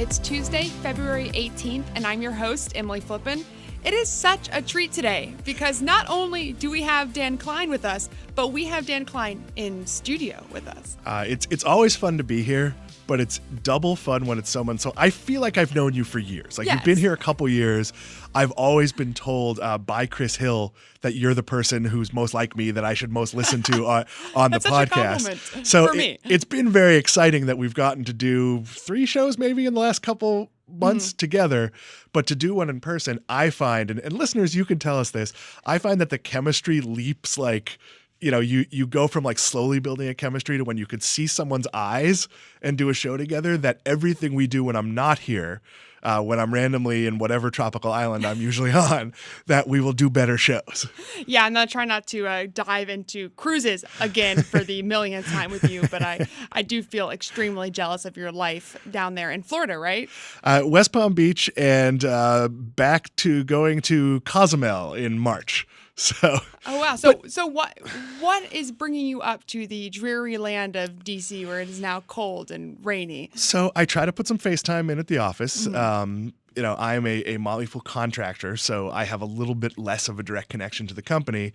It's Tuesday, February 18th, and I'm your host, Emily Flippen. It is such a treat today because not only do we have Dan Kline with us, but we have Dan Kline in studio with us. It's always fun to be here, but it's double fun when it's someone. So I feel like I've known you for years. Like, yes. You've been here a couple years. I've always been told by Chris Hill that you're the person who's most like me that I should most listen to on the That's podcast. Such a compliment so for me. It's been very exciting that we've gotten to do 3 shows maybe in the last couple months together, but to do one in person, I find, and listeners, you can tell us this, I find that the chemistry leaps like, you go from like slowly building a chemistry to when you could see someone's eyes and do a show together, that everything we do when I'm not here, when I'm randomly in whatever tropical island I'm usually on, that we will do better shows. Yeah, I'm not trying not to dive into cruises again for the millionth time with you, but I do feel extremely jealous of your life down there in Florida, right? West Palm Beach and back to going to Cozumel in March. So. Oh wow! So what is bringing you up to the dreary land of DC, where it is now cold and rainy? So I try to put some FaceTime in at the office. I'm a Motley Fool contractor, so I have a little bit less of a direct connection to the company.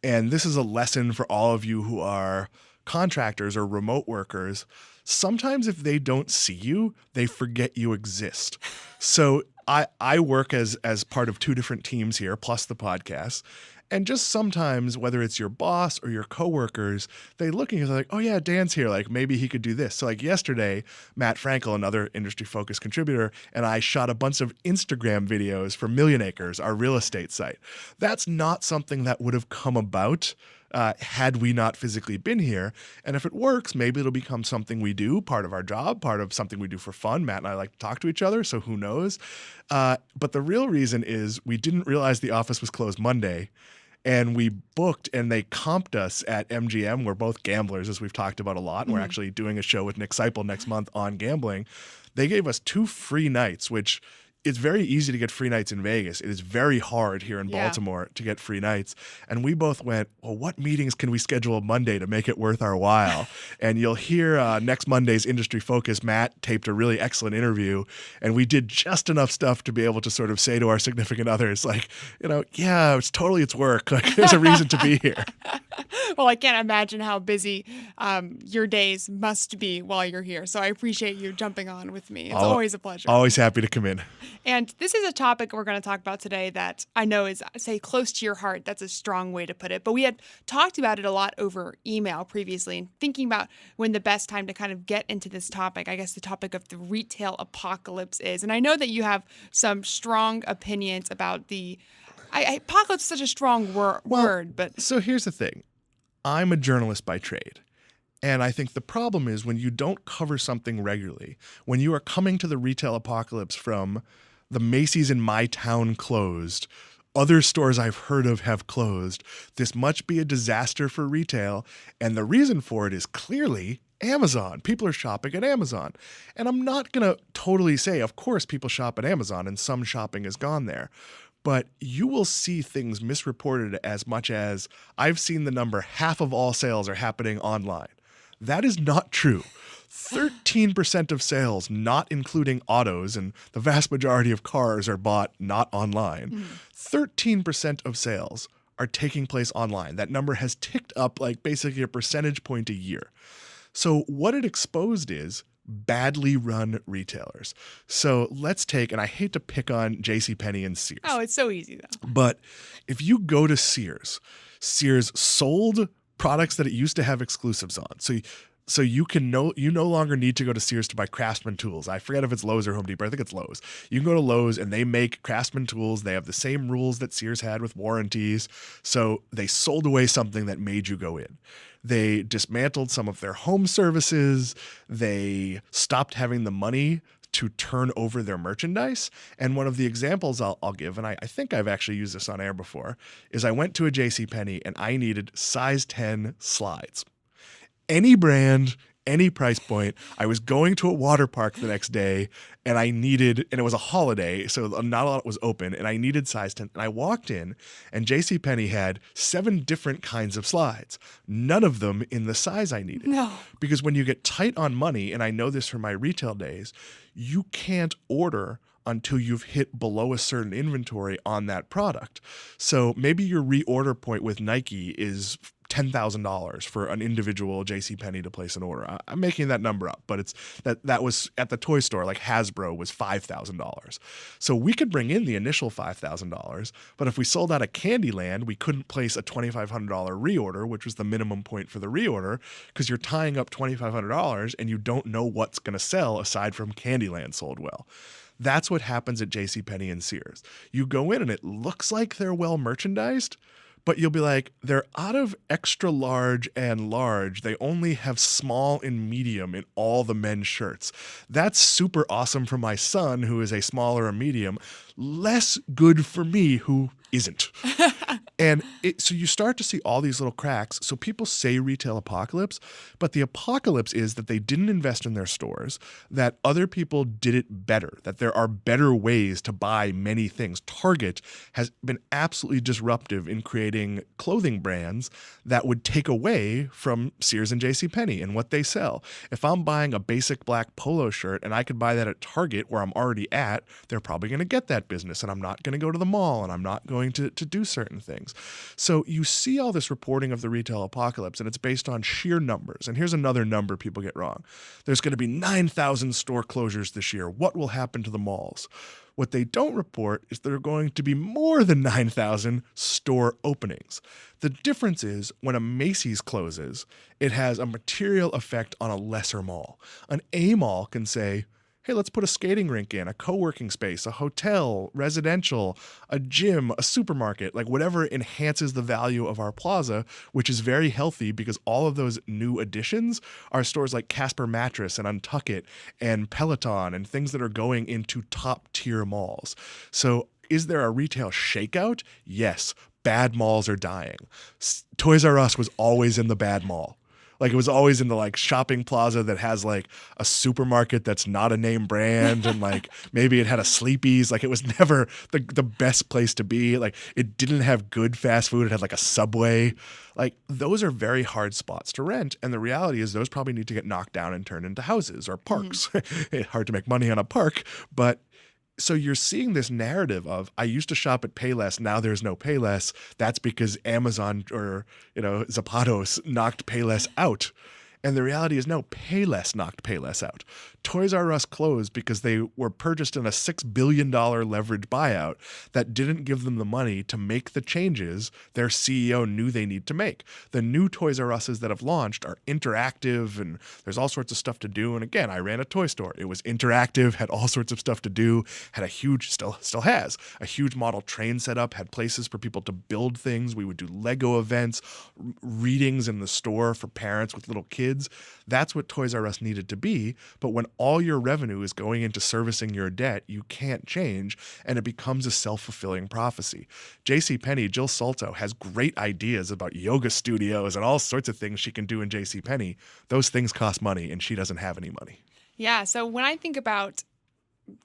And this is a lesson for all of you who are contractors or remote workers. Sometimes if they don't see you, they forget you exist. So I work as part of 2 different teams here, plus the podcast. And just sometimes, whether it's your boss or your coworkers, they look at you and they're like, oh yeah, Dan's here. Like, maybe he could do this. So like yesterday, Matt Frankel, another industry-focused contributor, and I shot a bunch of Instagram videos for Million Acres, our real estate site. That's not something that would have come about had we not physically been here. And if it works, maybe it'll become something we do, part of our job, part of something we do for fun. Matt and I like to talk to each other, so who knows? But the real reason is we didn't realize the office was closed Monday. And we booked, and they comped us at MGM. We're both gamblers, as we've talked about a lot. And we're actually doing a show with Nick Seipel next month on gambling. They gave us 2 free nights, which it's very easy to get free nights in Vegas. It is very hard here in Baltimore to get free nights. And we both went, well, what meetings can we schedule Monday to make it worth our while? And you'll hear next Monday's Industry Focus, Matt taped a really excellent interview. And we did just enough stuff to be able to sort of say to our significant others, like, yeah, it's work. Like, there's a reason to be here. Well, I can't imagine how busy your days must be while you're here. So I appreciate you jumping on with me. It's always a pleasure. Always happy to come in. And this is a topic we're going to talk about today that I know is, say, close to your heart. That's a strong way to put it. But we had talked about it a lot over email previously, and thinking about when the best time to kind of get into this topic, I guess the topic of the retail apocalypse is. And I know that you have some strong opinions about the apocalypse is such a strong word, but. So here's the thing. I'm a journalist by trade. And I think the problem is when you don't cover something regularly, when you are coming to the retail apocalypse from the Macy's in my town closed, other stores I've heard of have closed, this must be a disaster for retail. And the reason for it is clearly Amazon. People are shopping at Amazon. And I'm not going to totally say, of course, people shop at Amazon and some shopping has gone there. But you will see things misreported as much as I've seen the number half of all sales are happening online. That is not true. 13% of sales, not including autos, and the vast majority of cars are bought not online. 13% of sales are taking place online. That number has ticked up like basically a percentage point a year. So what it exposed is badly run retailers. So let's take, and I hate to pick on JCPenney and Sears. Oh, it's so easy though. But if you go to Sears sold products that it used to have exclusives on. So you no longer need to go to Sears to buy Craftsman tools. I forget if it's Lowe's or Home Depot. I think it's Lowe's. You can go to Lowe's and they make Craftsman tools. They have the same rules that Sears had with warranties. So they sold away something that made you go in. They dismantled some of their home services. They stopped having the money to turn over their merchandise. And one of the examples I'll give, and I think I've actually used this on air before, is I went to a JCPenney and I needed size 10 slides. Any brand, any price point. I was going to a water park the next day and and it was a holiday, so not a lot was open, and I needed size 10. And I walked in and JCPenney had 7 different kinds of slides, none of them in the size I needed. No. Because when you get tight on money, and I know this from my retail days, you can't order until you've hit below a certain inventory on that product. So maybe your reorder point with Nike is $10,000 for an individual JCPenney to place an order. I'm making that number up, but it's that was at the toy store, like Hasbro was $5,000. So we could bring in the initial $5,000, but if we sold out of Candyland, we couldn't place a $2,500 reorder, which was the minimum point for the reorder, because you're tying up $2,500 and you don't know what's going to sell aside from Candyland sold well. That's what happens at JCPenney and Sears. You go in and it looks like they're well merchandised, but you'll be like, they're out of extra large and large. They only have small and medium in all the men's shirts. That's super awesome for my son, who is a small or a medium. Less good for me, who isn't. And so you start to see all these little cracks. So people say retail apocalypse, but the apocalypse is that they didn't invest in their stores, that other people did it better, that there are better ways to buy many things. Target has been absolutely disruptive in creating clothing brands that would take away from Sears and JCPenney and what they sell. If I'm buying a basic black polo shirt and I could buy that at Target where I'm already at, they're probably going to get that business, and I'm not going to go to the mall, and I'm not going to do certain things. So you see all this reporting of the retail apocalypse, and it's based on sheer numbers. And here's another number people get wrong. There's going to be 9,000 store closures this year. What will happen to the malls? What they don't report is there are going to be more than 9,000 store openings. The difference is when a Macy's closes, it has a material effect on a lesser mall. An A mall can say, hey, let's put a skating rink in, a co-working space, a hotel, residential, a gym, a supermarket, like whatever enhances the value of our plaza, which is very healthy because all of those new additions are stores like Casper Mattress and Untuckit and Peloton and things that are going into top tier malls. So is there a retail shakeout? Yes. Bad malls are dying. Toys R Us was always in the bad mall. Like it was always in the like shopping plaza that has like a supermarket that's not a name brand, and like maybe it had a Sleepy's. Like it was never the best place to be. Like it didn't have good fast food. It had like a Subway. Like those are very hard spots to rent. And the reality is those probably need to get knocked down and turned into houses or parks. It's hard to make money on a park, but so you're seeing this narrative of, I used to shop at Payless, now there's no Payless. That's because Amazon or, Zapatos knocked Payless out. And the reality is, no, Payless knocked Payless out. Toys R Us closed because they were purchased in a $6 billion leveraged buyout that didn't give them the money to make the changes their CEO knew they need to make. The new Toys R Us's that have launched are interactive, and there's all sorts of stuff to do. And again, I ran a toy store. It was interactive, had all sorts of stuff to do, had a huge, still has, a huge model train set up, had places for people to build things. We would do Lego events, readings in the store for parents with little kids. That's what Toys R Us needed to be. But when all your revenue is going into servicing your debt, you can't change, and it becomes a self-fulfilling prophecy. JCPenney, Jill Solto, has great ideas about yoga studios and all sorts of things she can do in JCPenney. Those things cost money, and she doesn't have any money. Yeah, so when I think about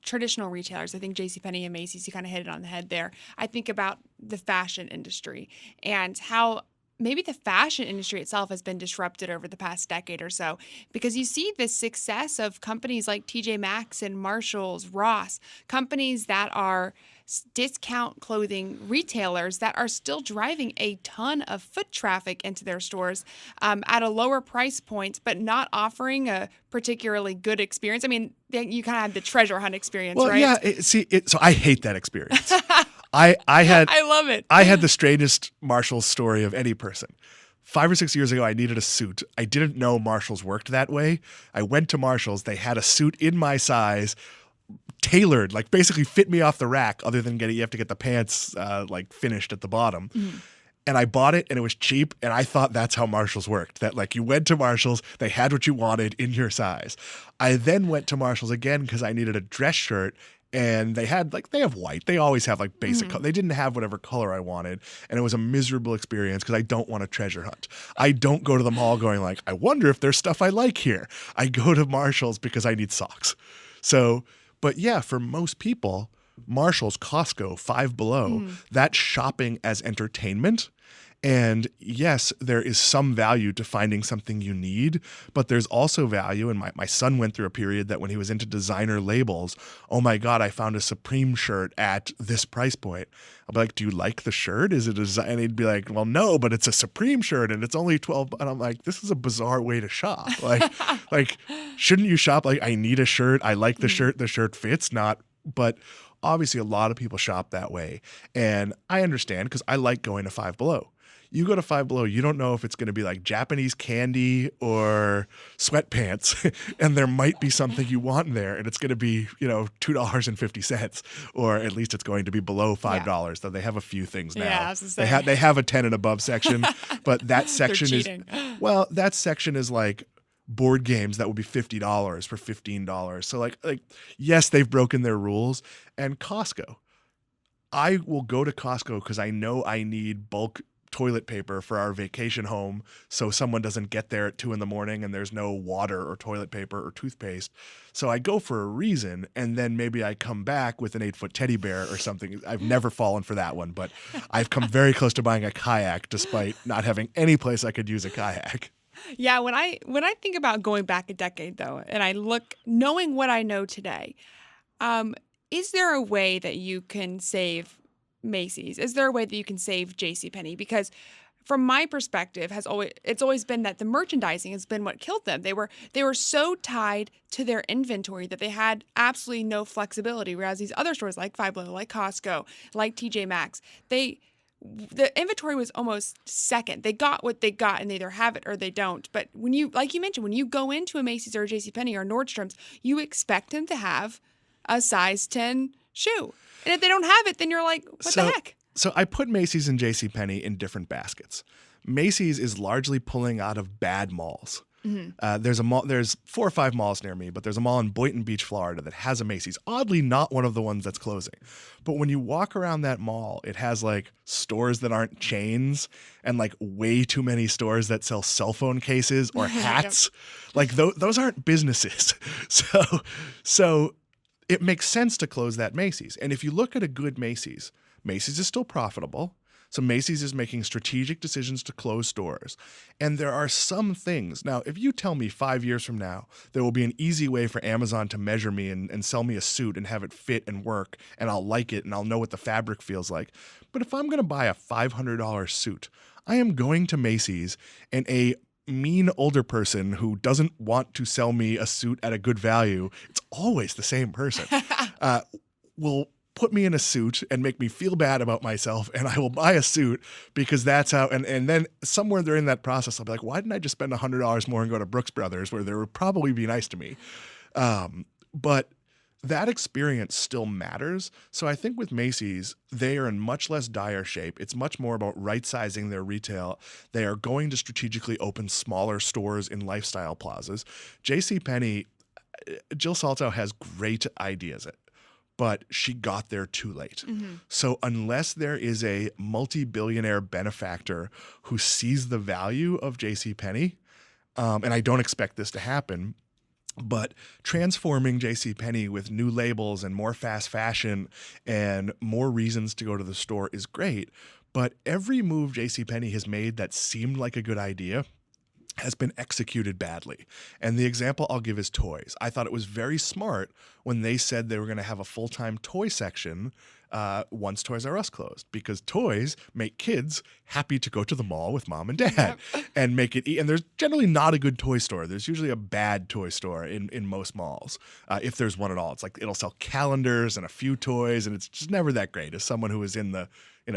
traditional retailers, I think JCPenney and Macy's, you kind of hit it on the head there. I think about the fashion industry and how maybe the fashion industry itself has been disrupted over the past decade or so, because you see the success of companies like TJ Maxx and Marshalls, Ross, companies that are discount clothing retailers that are still driving a ton of foot traffic into their stores at a lower price point, but not offering a particularly good experience. I mean, you kind of had the treasure hunt experience, right? Yeah. So I hate that experience. I love it. I had the strangest Marshalls story of any person. 5 or 6 years ago, I needed a suit. I didn't know Marshalls worked that way. I went to Marshalls. They had a suit in my size, tailored, like basically fit me off the rack, other than you have to get the pants finished at the bottom. Mm-hmm. And I bought it, and it was cheap, and I thought that's how Marshalls worked, that like you went to Marshalls, they had what you wanted in your size. I then went to Marshalls again because I needed a dress shirt, And they have white. They always have like basic color. They didn't have whatever color I wanted. And it was a miserable experience because I don't want to treasure hunt. I don't go to the mall going like, I wonder if there's stuff I like here. I go to Marshall's because I need socks. So, but yeah, for most people, Marshall's, Costco, Five Below, that's shopping as entertainment. And yes, there is some value to finding something you need, but there's also value. And my son went through a period that when he was into designer labels, oh my God, I found a Supreme shirt at this price point. I'll be like, do you like the shirt? Is it a design? And he'd be like, well, no, but it's a Supreme shirt and it's only 12. And I'm like, this is a bizarre way to shop. Like, shouldn't you shop like, I need a shirt. I like the shirt. The shirt fits, not, but obviously a lot of people shop that way. And I understand because I like going to Five Below. You go to Five Below, you don't know if it's going to be like Japanese candy or sweatpants, and there might be something you want in there, and it's going to be, $2.50, or at least it's going to be below $5. Though they have a few things now. Yeah, I was gonna say. They have a 10 and above section, but that section They're is cheating. that section is like board games that would be $50 for $15. So like yes, they've broken their rules. And Costco, I will go to Costco because I know I need bulk toilet paper for our vacation home so someone doesn't get there at 2 a.m. and there's no water or toilet paper or toothpaste. So I go for a reason, and then maybe I come back with an 8-foot teddy bear or something. I've never fallen for that one, but I've come very close to buying a kayak despite not having any place I could use a kayak. Yeah, when I think about going back a decade though, and I look knowing what I know today, is there a way that you can save Macy's? Is there a way that you can save JCPenney? Because from my perspective, it's always been that the merchandising has been what killed them. They were so tied to their inventory that they had absolutely no flexibility. Whereas these other stores like Five Below, like Costco, like TJ Maxx, the inventory was almost second. They got what they got and they either have it or they don't. But when you, like you mentioned, when you go into a Macy's or a JCPenney or Nordstrom's, you expect them to have a size 10 shoe. And if they don't have it, then you're like, what the heck? So I put Macy's and JCPenney in different baskets. Macy's is largely pulling out of bad malls. There's a mall. There's 4 or 5 malls near me, but there's a mall in Boynton Beach, Florida that has a Macy's. Oddly, not one of the ones that's closing. But when you walk around that mall, it has like stores that aren't chains and like way too many stores that sell cell phone cases or hats. Like those aren't businesses. So it makes sense to close that Macy's. And if you look at a good Macy's, Macy's is still profitable. So Macy's is making strategic decisions to close stores. And there are some things. Now, if you tell me 5 years from now, there will be an easy way for Amazon to measure me and sell me a suit and have it fit and work, and I'll like it and I'll know what the fabric feels like. But if I'm going to buy a $500 suit, I am going to Macy's, and a mean older person who doesn't want to sell me a suit at a good value, it's always the same person, will put me in a suit and make me feel bad about myself, and I will buy a suit because that's how, and then somewhere during that process, I'll be like, why didn't I just spend $100 more and go to Brooks Brothers where they would probably be nice to me? But that experience still matters. So I think with Macy's, they are in much less dire shape. It's much more about right-sizing their retail. They are going to strategically open smaller stores in lifestyle plazas. JCPenney, Jill Salto has great ideas, but she got there too late. So unless there is a multi-billionaire benefactor who sees the value of JCPenney, and I don't expect this to happen, but transforming JCPenney with new labels and more fast fashion and more reasons to go to the store is great. But every move JCPenney has made that seemed like a good idea has been executed badly. And the example I'll give is toys. I thought it was very smart when they said they were going to have a full-time toy section once Toys R Us closed, because toys make kids happy to go to the mall with mom and dad and make it and there's generally not a good toy store. There's usually a bad toy store in most malls, if there's one at all. It's like it'll sell calendars and a few toys, and it's just never that great. As someone who was in the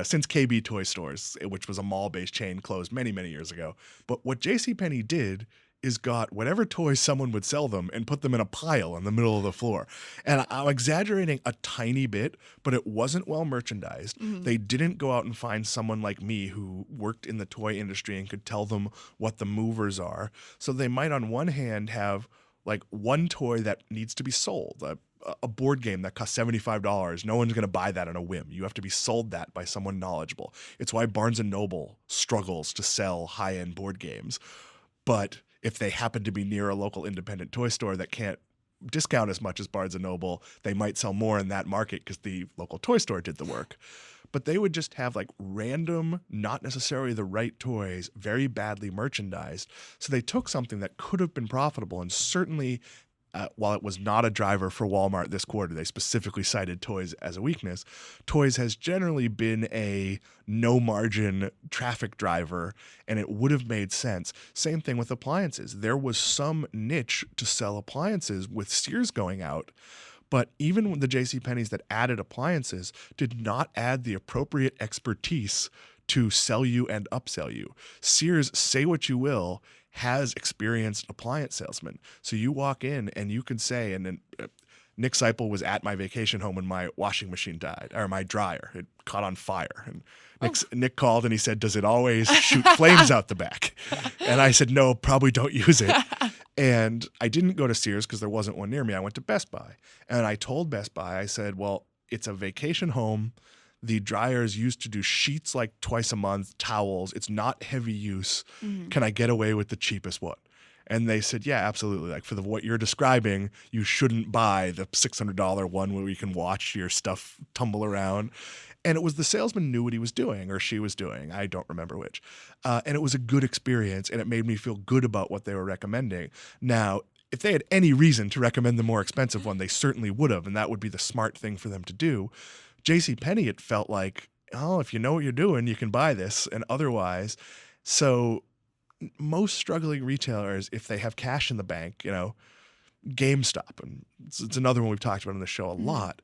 since KB Toy Stores, which was a mall-based chain, closed many, many years ago. But what JCPenney did is got whatever toys someone would sell them and put them in a pile in the middle of the floor. And I'm exaggerating a tiny bit, but it wasn't well merchandised. They didn't go out and find someone like me who worked in the toy industry and could tell them what the movers are. So they might on one hand have like one toy that needs to be sold, a board game that costs $75. No one's going to buy that on a whim. You have to be sold that by someone knowledgeable. It's why Barnes & Noble struggles to sell high-end board games. But if they happen to be near a local independent toy store that can't discount as much as Barnes & Noble, they might sell more in that market because the local toy store did the work. But they would just have like random, not necessarily the right toys, very badly merchandised. So they took something that could have been profitable, and certainly while it was not a driver for Walmart this quarter, they specifically cited toys as a weakness. Toys has generally been a no-margin traffic driver, and it would have made sense. Same thing with appliances. There was some niche to sell appliances with Sears going out, but even the JCPenney's that added appliances did not add the appropriate expertise to sell you and upsell you. Sears, say what you will, has experienced appliance salesmen. So you walk in and you can say, and then Nick Seipel was at my vacation home when my washing machine died, or my dryer. It caught on fire. And Nick called and he said, does it always shoot flames out the back? And I said, no, probably don't use it. And I didn't go to Sears because there wasn't one near me. I went to Best Buy. And I told Best Buy, I said, well, it's a vacation home. The dryer is used to do sheets like twice a month, towels. It's not heavy use. Mm-hmm. Can I get away with the cheapest one? And they said, yeah, absolutely. Like for what you're describing, you shouldn't buy the $600 one where you can watch your stuff tumble around. And it was the salesman knew what he was doing, or she was doing. I don't remember which. And it was a good experience, and it made me feel good about what they were recommending. Now, if they had any reason to recommend the more expensive one, they certainly would have, and that would be the smart thing for them to do. JCPenney, it felt like, oh, if you know what you're doing, you can buy this, and otherwise. So most struggling retailers, if they have cash in the bank, GameStop, and it's another one we've talked about on the show a lot.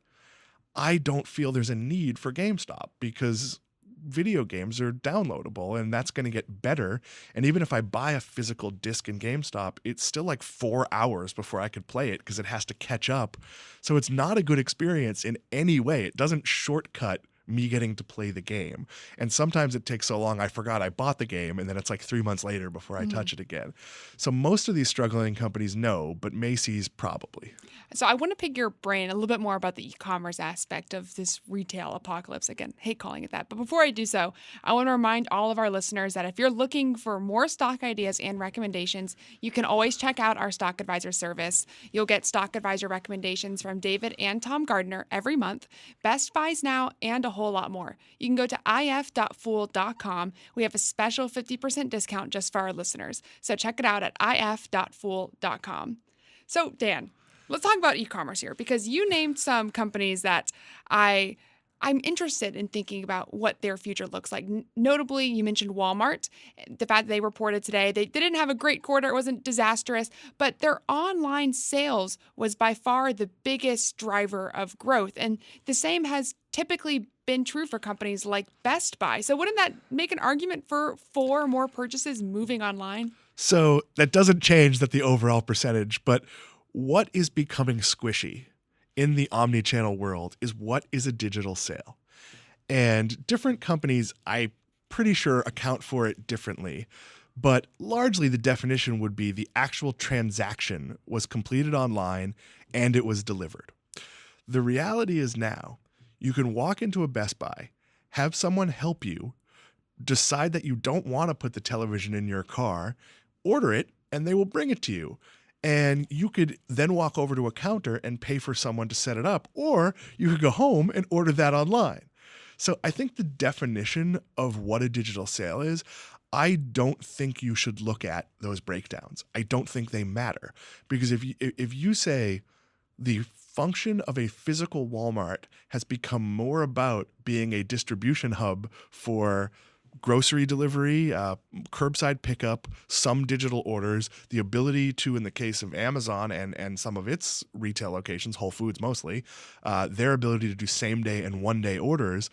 I don't feel there's a need for GameStop because video games are downloadable, and that's going to get better. And even if I buy a physical disc in GameStop, it's still like 4 hours before I could play it because it has to catch up. So it's not a good experience in any way. It doesn't shortcut me getting to play the game. And sometimes it takes so long, I forgot I bought the game, and then it's like 3 months later before I touch it again. So most of these struggling companies know, but Macy's probably. So I want to pick your brain a little bit more about the e-commerce aspect of this retail apocalypse. Again, hate calling it that. But before I do so, I want to remind all of our listeners that if you're looking for more stock ideas and recommendations, you can always check out our Stock Advisor service. You'll get Stock Advisor recommendations from David and Tom Gardner every month, best buys now, and a whole lot more. You can go to if.fool.com. We have a special 50% discount just for our listeners. So check it out at if.fool.com. So Dan, let's talk about e-commerce here, because you named some companies that I'm interested in thinking about what their future looks like. Notably, you mentioned Walmart. The fact that they reported today, they didn't have a great quarter. It wasn't disastrous, but their online sales was by far the biggest driver of growth. And the same has typically been true for companies like Best Buy. So wouldn't that make an argument for more purchases moving online? So that doesn't change the overall percentage, but what is becoming squishy in the omnichannel world is what is a digital sale. And different companies, I'm pretty sure, account for it differently. But largely the definition would be the actual transaction was completed online and it was delivered. The reality is now you can walk into a Best Buy, have someone help you, decide that you don't want to put the television in your car, order it, and they will bring it to you. And you could then walk over to a counter and pay for someone to set it up, or you could go home and order that online. So I think the definition of what a digital sale is, I don't think you should look at those breakdowns. I don't think they matter, because if you say the function of a physical Walmart has become more about being a distribution hub for grocery delivery, curbside pickup, some digital orders, the ability to, in the case of Amazon and some of its retail locations, Whole Foods mostly, their ability to do same day and one day orders.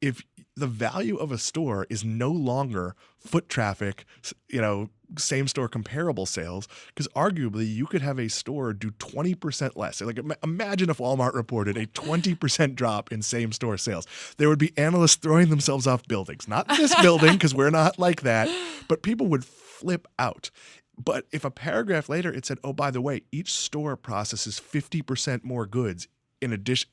If the value of a store is no longer foot traffic, same store comparable sales, because arguably you could have a store do 20% less. Like imagine if Walmart reported a 20% drop in same store sales. There would be analysts throwing themselves off buildings. Not this building, because we're not like that, but people would flip out. But if a paragraph later it said, oh, by the way, each store processes 50% more goods in addition,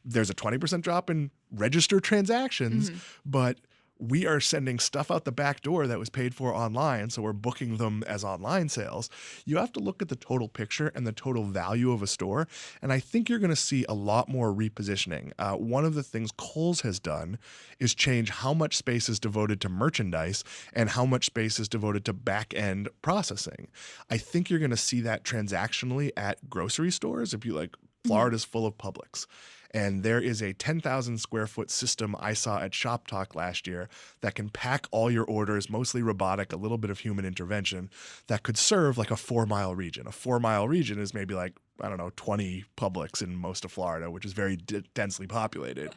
there's a 20% drop in register transactions, but we are sending stuff out the back door that was paid for online, so we're booking them as online sales. You have to look at the total picture and the total value of a store, and I think you're going to see a lot more repositioning. One of the things Kohl's has done is change how much space is devoted to merchandise and how much space is devoted to back-end processing. I think you're going to see that transactionally at grocery stores. If you Florida's full of Publix. And there is a 10,000 square foot system I saw at Shop Talk last year that can pack all your orders, mostly robotic, a little bit of human intervention, that could serve like a 4-mile region. A 4-mile region is maybe 20 Publix in most of Florida, which is very densely populated.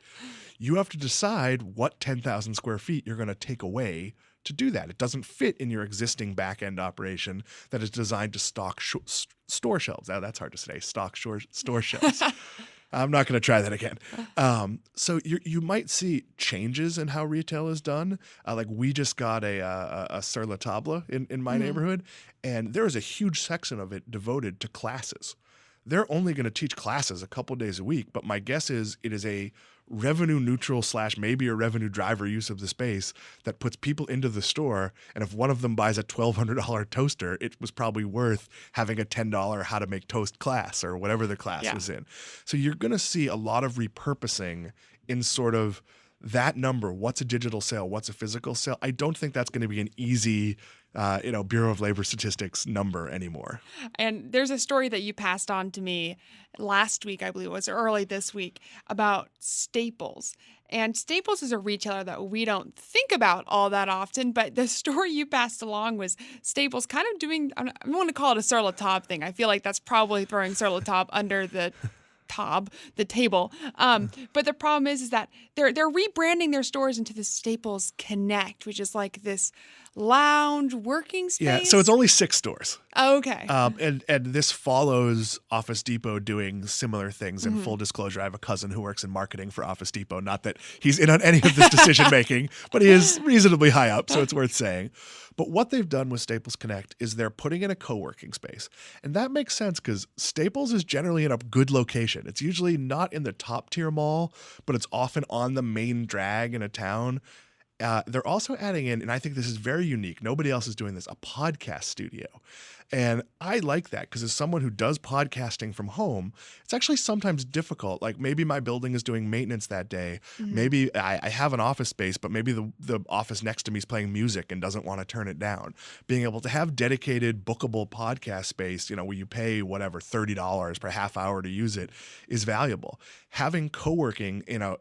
You have to decide what 10,000 square feet you're going to take away to do that. It doesn't fit in your existing back-end operation that is designed to stock store shelves. Now, that's hard to say, store shelves. I'm not going to try that again. So you might see changes in how retail is done. We just got a Sur La Table in my neighborhood, and there is a huge section of it devoted to classes. They're only going to teach classes a couple days a week, but my guess is it is a revenue neutral / maybe a revenue driver use of the space that puts people into the store. And if one of them buys a $1,200 toaster, it was probably worth having a $10 how to make toast class or whatever the class was in. So you're going to see a lot of repurposing in sort of that number. What's a digital sale? What's a physical sale? I don't think that's going to be an easy Bureau of Labor Statistics number anymore. And there's a story that you passed on to me last week, I believe it was, or early this week, about Staples. And Staples is a retailer that we don't think about all that often, but the story you passed along was Staples kind of doing, I want to call it a Sur La Table thing. I feel like that's probably throwing Sur La Table under the table. But the problem is that they're rebranding their stores into the Staples Connect, which is like this lounge working space. Yeah, so it's only 6 stores. Oh, okay. And this follows Office Depot doing similar things. In full disclosure, I have a cousin who works in marketing for Office Depot. Not that he's in on any of this decision making, but he is reasonably high up, so it's worth saying. But what they've done with Staples Connect is they're putting in a co-working space. And that makes sense because Staples is generally in a good location. It's usually not in the top tier mall, but it's often on the main drag in a town. They're also adding in, and I think this is very unique, nobody else is doing this, a podcast studio. And I like that because as someone who does podcasting from home, it's actually sometimes difficult. Like maybe my building is doing maintenance that day. Maybe I have an office space, but maybe the office next to me is playing music and doesn't want to turn it down. Being able to have dedicated bookable podcast space, where you pay whatever, $30 per half hour to use it is valuable. Having co-working in a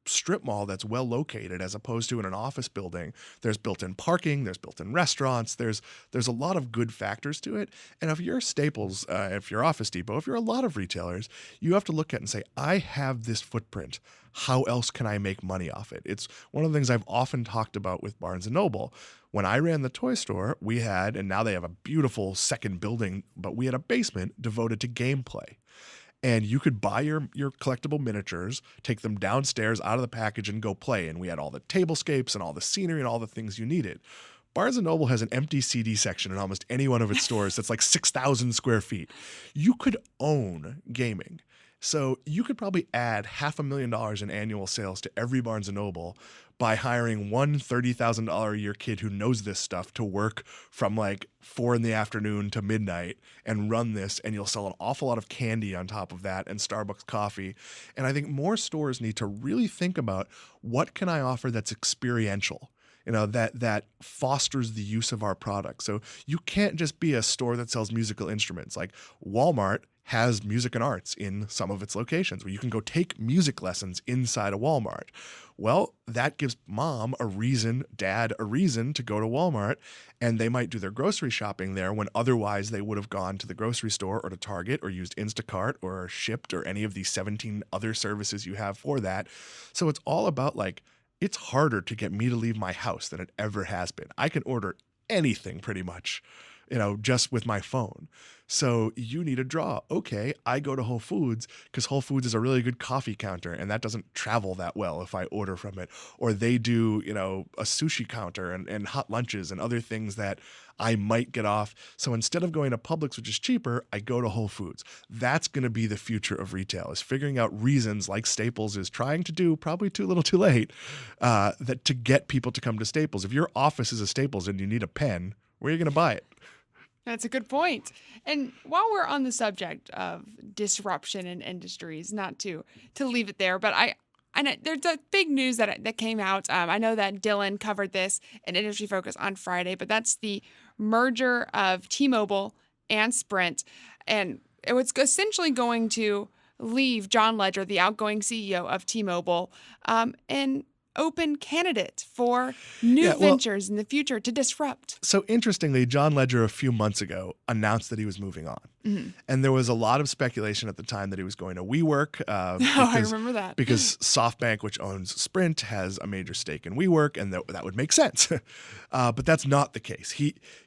strip mall that's well located as opposed to in an office building, there's built-in parking, there's built-in restaurants, there's a lot of good factors to it. And if you're Staples, if you're Office Depot, if you're a lot of retailers, you have to look at it and say, I have this footprint. How else can I make money off it? It's one of the things I've often talked about with Barnes & Noble. When I ran the toy store, we had, and now they have a beautiful second building, but we had a basement devoted to gameplay. And you could buy your collectible miniatures, take them downstairs out of the package and go play. And we had all the tablescapes and all the scenery and all the things you needed. Barnes & Noble has an empty CD section in almost any one of its stores that's like 6,000 square feet. You could own gaming. So you could probably add $500,000 in annual sales to every Barnes & Noble by hiring one $30,000 a year kid who knows this stuff to work from 4 p.m. to midnight and run this, and you'll sell an awful lot of candy on top of that and Starbucks coffee. And I think more stores need to really think about what can I offer that's experiential, that fosters the use of our product. So you can't just be a store that sells musical instruments. Like Walmart has music and arts in some of its locations where you can go take music lessons inside a Walmart. Well, that gives mom a reason, dad a reason to go to Walmart, and they might do their grocery shopping there when otherwise they would have gone to the grocery store or to Target or used Instacart or Shipt or any of these 17 other services you have for that. So it's all about it's harder to get me to leave my house than it ever has been. I can order anything pretty much just with my phone. So you need a draw. Okay, I go to Whole Foods because Whole Foods is a really good coffee counter, and that doesn't travel that well if I order from it. Or they do, a sushi counter and hot lunches and other things that I might get off. So instead of going to Publix, which is cheaper, I go to Whole Foods. That's going to be the future of retail, is figuring out reasons like Staples is trying to do, probably too little too late, that to get people to come to Staples. If your office is a Staples and you need a pen, where are you going to buy it? That's a good point. And while we're on the subject of disruption in industries, not to leave it there, but I know there's a big news that came out. I know that Dylan covered this in Industry Focus on Friday, but that's the merger of T-Mobile and Sprint, and it was essentially going to leave John Legere, the outgoing CEO of T-Mobile, and open candidate for new ventures in the future to disrupt. So interestingly, John Legere a few months ago announced that he was moving on. Mm-hmm. And there was a lot of speculation at the time that he was going to WeWork. I remember that. Because SoftBank, which owns Sprint, has a major stake in WeWork, and that would make sense. But that's not the case.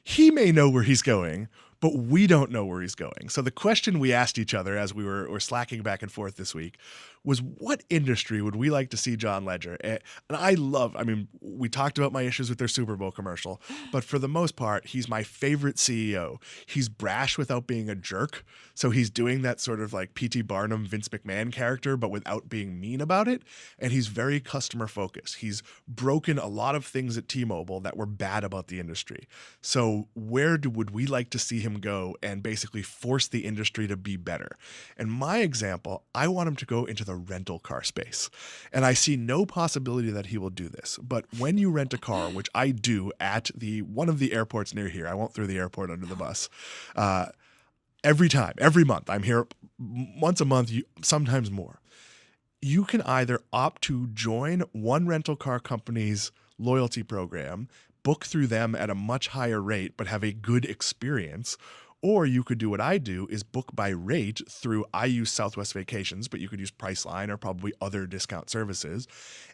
He may know where he's going, but we don't know where he's going. So the question we asked each other as we were slacking back and forth this week was, what industry would we like to see John Legere? And we talked about my issues with their Super Bowl commercial, but for the most part, he's my favorite CEO. He's brash without being a jerk. So he's doing that sort of like P.T. Barnum, Vince McMahon character, but without being mean about it. And he's very customer focused. He's broken a lot of things at T-Mobile that were bad about the industry. So would we like to see him go and basically force the industry to be better? And my example, I want him to go into the rental car space. And I see no possibility that he will do this. But when you rent a car, which I do at one of the airports near here, I won't throw the airport under the bus, every month, I'm here once a month, sometimes more. You can either opt to join one rental car company's loyalty program, book through them at a much higher rate, but have a good experience. Or you could do what I do, is book by rate through, I use Southwest Vacations, but you could use Priceline or probably other discount services.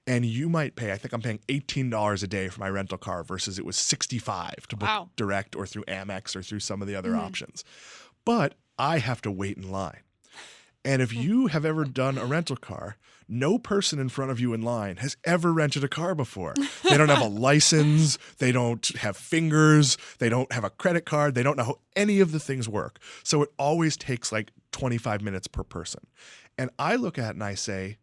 And you might pay, I think I'm paying $18 a day for my rental car versus it was $65 to book direct or through Amex or through some of the other options. But I have to wait in line. And if you have ever done a rental car, no person in front of you in line has ever rented a car before. They don't have a license. They don't have fingers. They don't have a credit card. They don't know how any of the things work. So it always takes like 25 minutes per person. And I look at it and I say,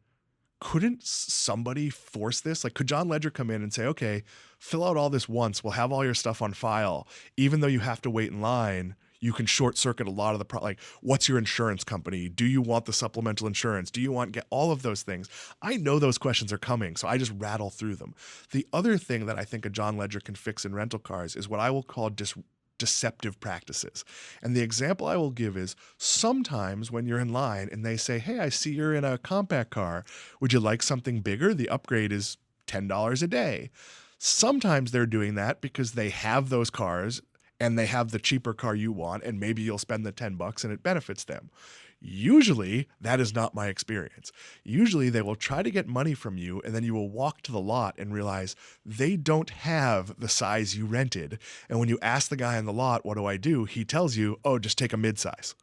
couldn't somebody force this? Like, could John Legere come in and say, okay, fill out all this once. We'll have all your stuff on file. Even though you have to wait in line, you can short circuit a lot of like, what's your insurance company? Do you want the supplemental insurance? Do you want get all of those things? I know those questions are coming, so I just rattle through them. The other thing that I think a John Legere can fix in rental cars is what I will call deceptive practices. And the example I will give is, sometimes when you're in line and they say, hey, I see you're in a compact car. Would you like something bigger? The upgrade is $10 a day. Sometimes they're doing that because they have those cars and they have the cheaper car you want, and maybe you'll spend the $10 and it benefits them. Usually, that is not my experience. Usually, they will try to get money from you, and then you will walk to the lot and realize they don't have the size you rented. And when you ask the guy in the lot, what do? He tells you, oh, just take a midsize.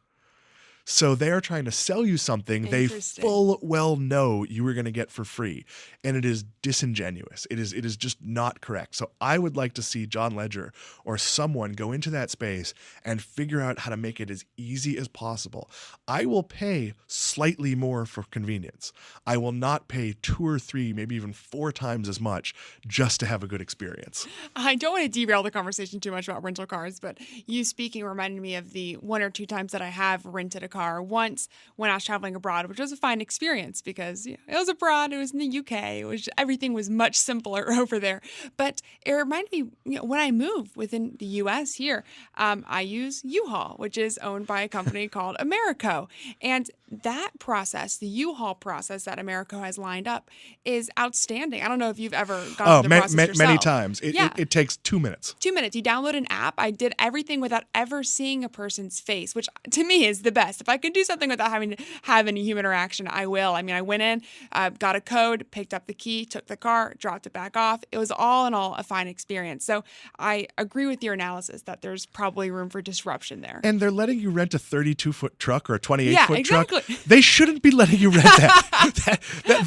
So they're trying to sell you something they full well know you were going to get for free. And it is disingenuous. It is just not correct. So I would like to see John Legere or someone go into that space and figure out how to make it as easy as possible. I will pay slightly more for convenience. I will not pay 2 or 3, maybe even 4 times as much just to have a good experience. I don't want to derail the conversation too much about rental cars, but you speaking reminded me of the 1 or 2 times that I have rented a car. Once when I was traveling abroad, which was a fine experience because it was abroad, it was in the UK, everything was much simpler over there. But it reminded me, when I move within the US here, I use U-Haul, which is owned by a company called Americo. And that process, the U-Haul process that Americo has lined up, is outstanding. I don't know if you've ever gone through the process yourself. Many times. It takes 2 minutes. 2 minutes. You download an app. I did everything without ever seeing a person's face, which to me is the best. If I can do something without having to have any human interaction, I will. I mean, I went in, got a code, picked up the key, took the car, dropped it back off. It was all in all a fine experience. So I agree with your analysis that there's probably room for disruption there. And they're letting you rent a 32-foot truck or a 28-foot truck. Exactly. They shouldn't be letting you rent that.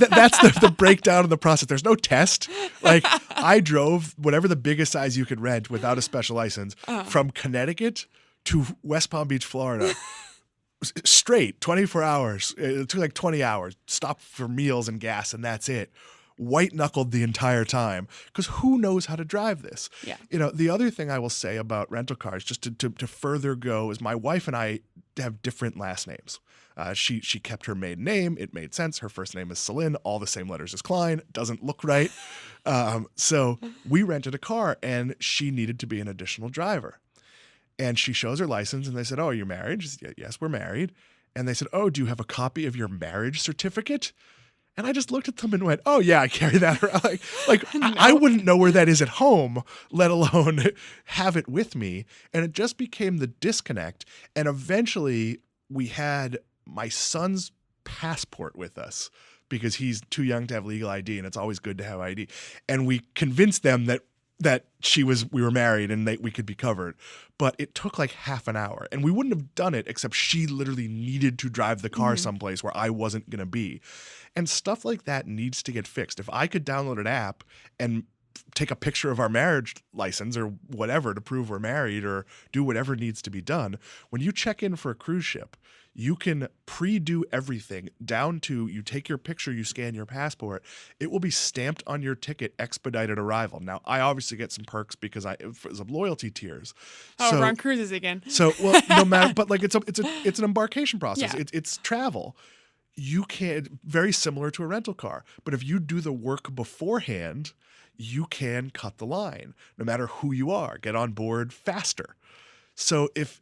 That's the breakdown of the process. There's no test. Like, I drove whatever the biggest size you could rent without a special license from Connecticut to West Palm Beach, Florida. Straight, 24 hours. It took like 20 hours. Stopped for meals and gas, and that's it. White-knuckled the entire time, because who knows how to drive this? Yeah. The other thing I will say about rental cars, just to further go, is my wife and I have different last names. She kept her maiden name. It made sense. Her first name is Celine, all the same letters as Kline. Doesn't look right. So we rented a car, and she needed to be an additional driver. And she shows her license, and they said, "Oh, are you married?" She said, "Yes, we're married." And they said, "Oh, do you have a copy of your marriage certificate?" And I just looked at them and went, "Oh yeah, I carry that around." No. I wouldn't know where that is at home, let alone have it with me. And it just became the disconnect. And eventually we had my son's passport with us because he's too young to have legal ID, and it's always good to have ID. And we convinced them that we were married and we could be covered. But it took like half an hour, and we wouldn't have done it except she literally needed to drive the car someplace where I wasn't going to be. And stuff like that needs to get fixed. If I could download an app and take a picture of our marriage license or whatever to prove we're married or do whatever needs to be done, when you check in for a cruise ship, you can pre-do everything down to you take your picture, you scan your passport. It will be stamped on your ticket, expedited arrival. Now, I obviously get some perks because of loyalty tiers. Oh, we're on cruises again. So, well, no matter, but like it's an embarkation process. Yeah. It's travel. You can, very similar to a rental car, but if you do the work beforehand, you can cut the line, no matter who you are, get on board faster. So if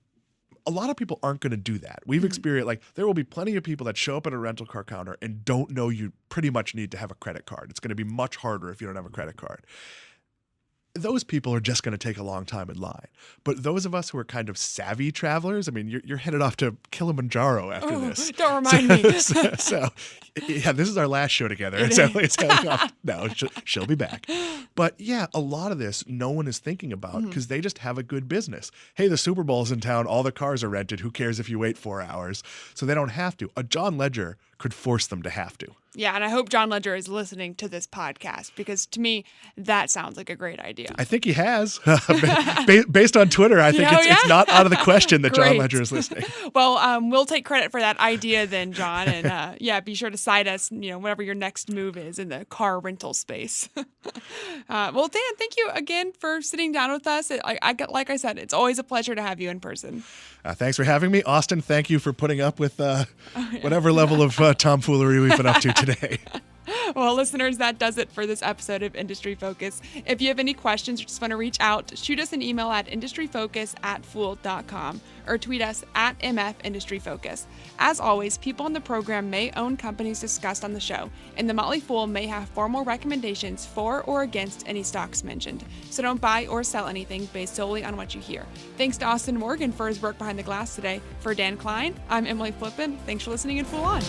a lot of people aren't going to do that. We've experienced, like, there will be plenty of people that show up at a rental car counter and don't know you pretty much need to have a credit card. It's going to be much harder if you don't have a credit card. Those people are just going to take a long time in line. But those of us who are kind of savvy travelers, I mean, you're headed off to Kilimanjaro after this. Don't remind me. So, yeah, this is our last show together. It's heading off. No, she'll be back. But yeah, a lot of this no one is thinking about because they just have a good business. Hey, the Super Bowl's in town. All the cars are rented. Who cares if you wait 4 hours? So they don't have to. A John Ledger could force them to have to. Yeah, and I hope John Ledger is listening to this podcast because to me, that sounds like a great idea. I think he has. Based on Twitter, I think it's not out of the question that John Ledger is listening. Well, we'll take credit for that idea then, John. And yeah, be sure to cite us, whatever your next move is in the car rental space. Well, Dan, thank you again for sitting down with us. Like I said, it's always a pleasure to have you in person. Thanks for having me. Austin, thank you for putting up with whatever level of tomfoolery we've been up to today. Well, listeners, that does it for this episode of Industry Focus. If you have any questions or just want to reach out, shoot us an email at industryfocus@fool.com or tweet us at MFIndustryFocus. As always, people on the program may own companies discussed on the show, and the Motley Fool may have formal recommendations for or against any stocks mentioned. So don't buy or sell anything based solely on what you hear. Thanks to Austin Morgan for his work behind the glass today. For Dan Kline, I'm Emily Flippen. Thanks for listening and Fool On.